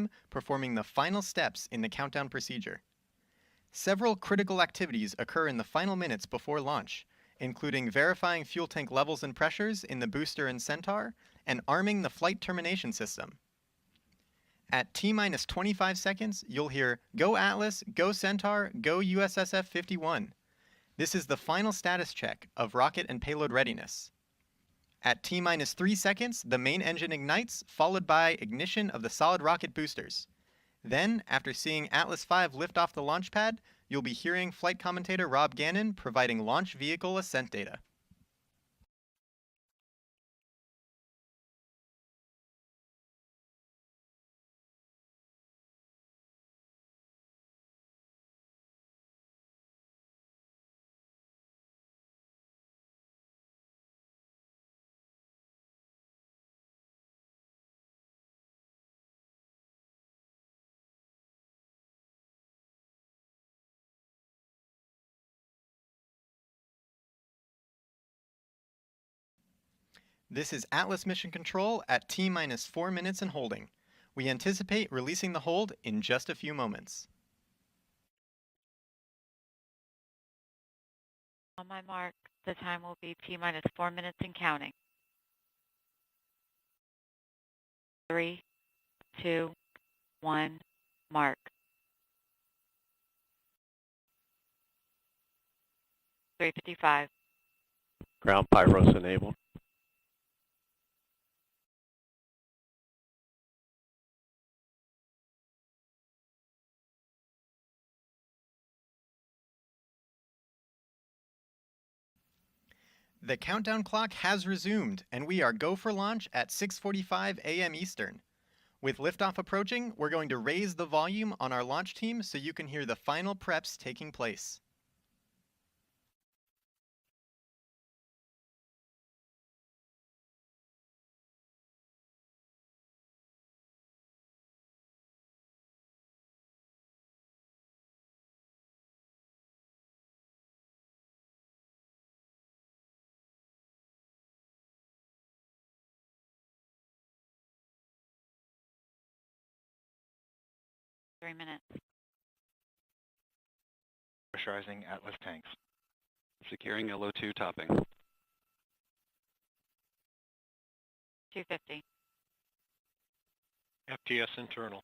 team performing the final steps in the countdown procedure. Several critical activities occur in the final minutes before launch, including verifying fuel tank levels and pressures in the booster and Centaur, and arming the flight termination system. At T-minus 25 seconds, you'll hear, "Go Atlas, go Centaur, go USSF-51. This is the final status check of rocket and payload readiness. At T-minus 3 seconds, the main engine ignites, followed by ignition of the solid rocket boosters. Then, after seeing Atlas V lift off the launch pad, you'll be hearing flight commentator Rob Gannon providing launch vehicle ascent data. This is Atlas Mission Control at T-minus 4 minutes and holding. We anticipate releasing the hold in just a few moments. On my mark, the time will be T-minus 4 minutes and counting. 3, 2, 1, mark. .355. Ground pyros enabled. The countdown clock has resumed, and we are go for launch at 6:45 a.m. Eastern. With liftoff approaching, we're going to raise the volume on our launch team so you can hear the final preps taking place. Three minutes. Pressurizing Atlas tanks. Securing LO2 topping. 250. FTS internal.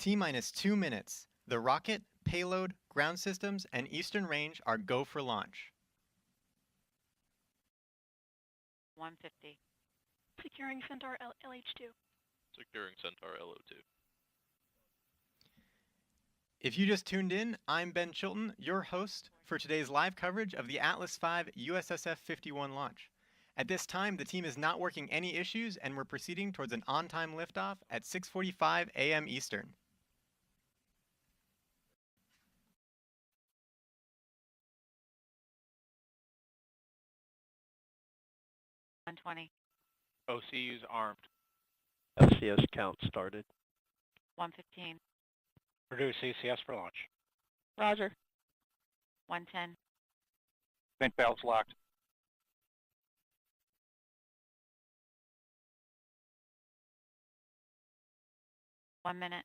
T-minus 2 minutes. The rocket, payload, ground systems, and eastern range are go for launch. 150. Securing Centaur LH2. Securing Centaur LO2. If you just tuned in, I'm Ben Chilton, your host for today's live coverage of the Atlas V USSF-51 launch. At this time, the team is not working any issues, and we're proceeding towards an on-time liftoff at 6:45 a.m. Eastern. .120. OCU's armed. FCS count started. 115. Produce CCS for launch. Roger. 110. Vent valves locked. .1 minute.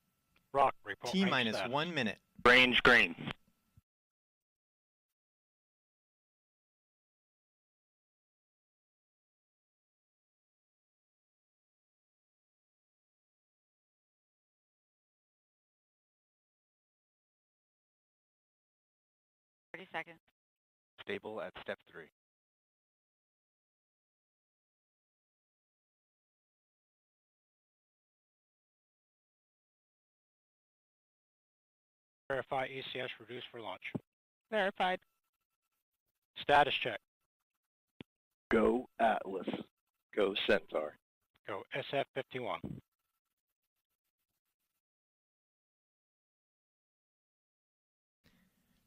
Rock, report T-minus 1 minute. Range green. Seconds. Stable at step 3. Verify ECS reduced for launch. Verified. Status check. Go Atlas. Go Centaur. Go SF-51.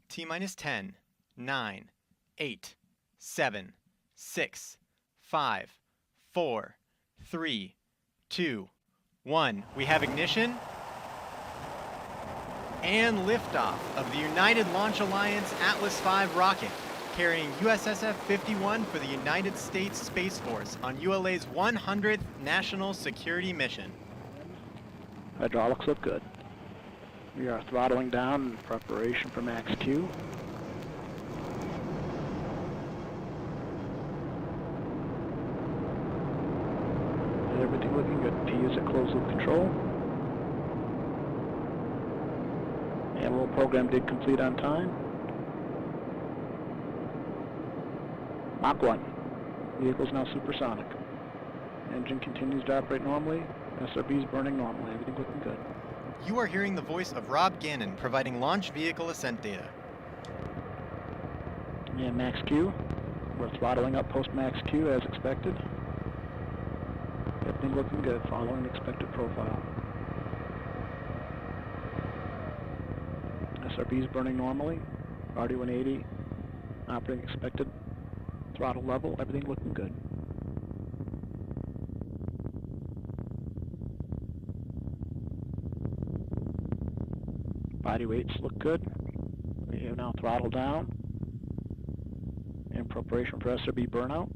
T minus 10, 9, 8, 7, 6, 5, 4, 3, 2, 1. We have ignition and liftoff of the United Launch Alliance Atlas V rocket, carrying USSF-51 for the United States Space Force on ULA's 100th National Security Mission. Hydraulics look good. We are throttling down in preparation for max Q. Everything looking good. P is at closed loop control. And roll program did complete on time. Mach 1. Vehicle's now supersonic. Engine continues to operate normally. SRB is burning normally. Everything looking good. You are hearing the voice of Rob Gannon providing launch vehicle ascent data. And max Q. We're throttling up post max Q as expected. Everything looking good, following the expected profile. SRB is burning normally. RD-180 operating expected throttle level. Everything looking good. Body weights look good. We have now throttled down in preparation for SRB burnout.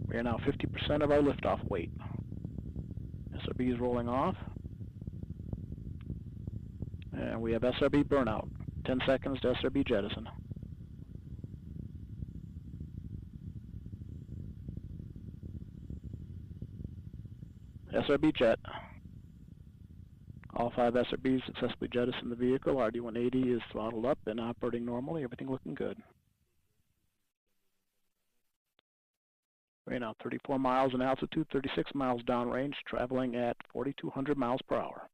We are now 50% of our liftoff weight. SRB is rolling off. And we have SRB burnout. 10 seconds to SRB jettison. SRB jet. All 5 SRBs successfully jettisoned the vehicle. RD-180 is throttled up and operating normally. Everything looking good. We're now 34 miles in altitude, 36 miles downrange, traveling at 4,200 miles per hour.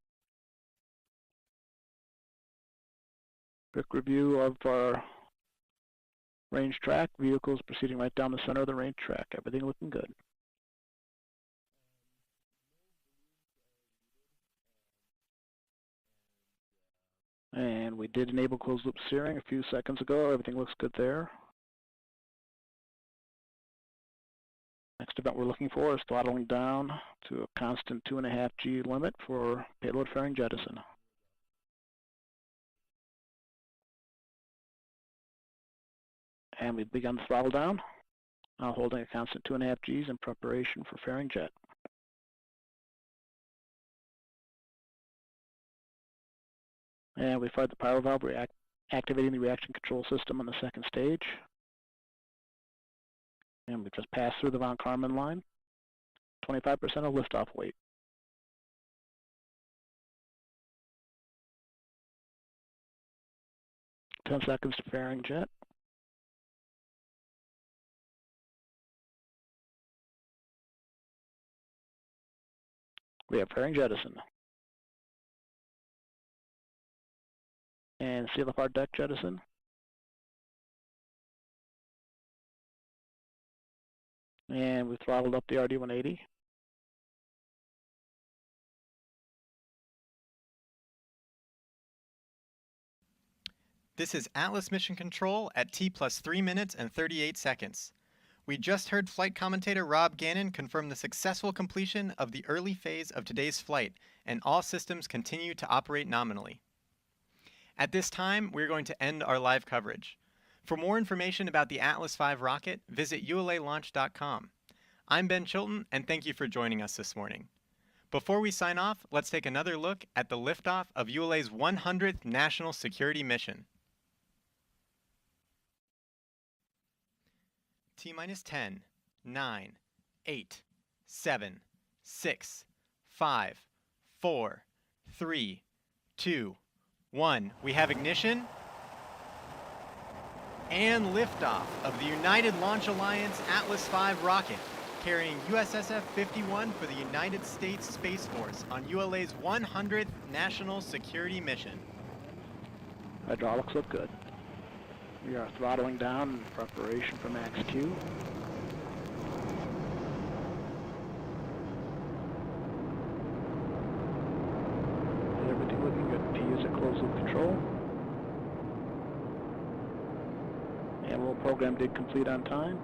Quick review of our range track. Vehicles proceeding right down the center of the range track. Everything looking good. And we did enable closed loop steering a few seconds ago. Everything looks good there. Next event we're looking for is throttling down to a constant 2.5 G limit for payload fairing jettison. And we've begun the throttle down, now holding a constant 2.5 Gs in preparation for fairing jet. And we fired the power valve, activating the reaction control system on the second stage. And we just passed through the von Karman line. 25% of liftoff weight. Ten seconds to fairing jet. We have fairing jettison. And CLFR deck jettison. And we throttled up the RD-180. This is Atlas Mission Control at T plus 3 minutes and 38 seconds. We just heard flight commentator Rob Gannon confirm the successful completion of the early phase of today's flight, and all systems continue to operate nominally. At this time, we're going to end our live coverage. For more information about the Atlas V rocket, visit ulalaunch.com. I'm Ben Chilton, and thank you for joining us this morning. Before we sign off, let's take another look at the liftoff of ULA's 100th National Security Mission. T minus 10, 9, 8, 7, 6, 5, 4, 3, 2, 1. We have ignition and liftoff of the United Launch Alliance Atlas V rocket, carrying USSF-51 for the United States Space Force on ULA's 100th National Security Mission. Hydraulics look good. We are throttling down in preparation for max Q. Everything looking good. P is at closed loop control. And roll program did complete on time.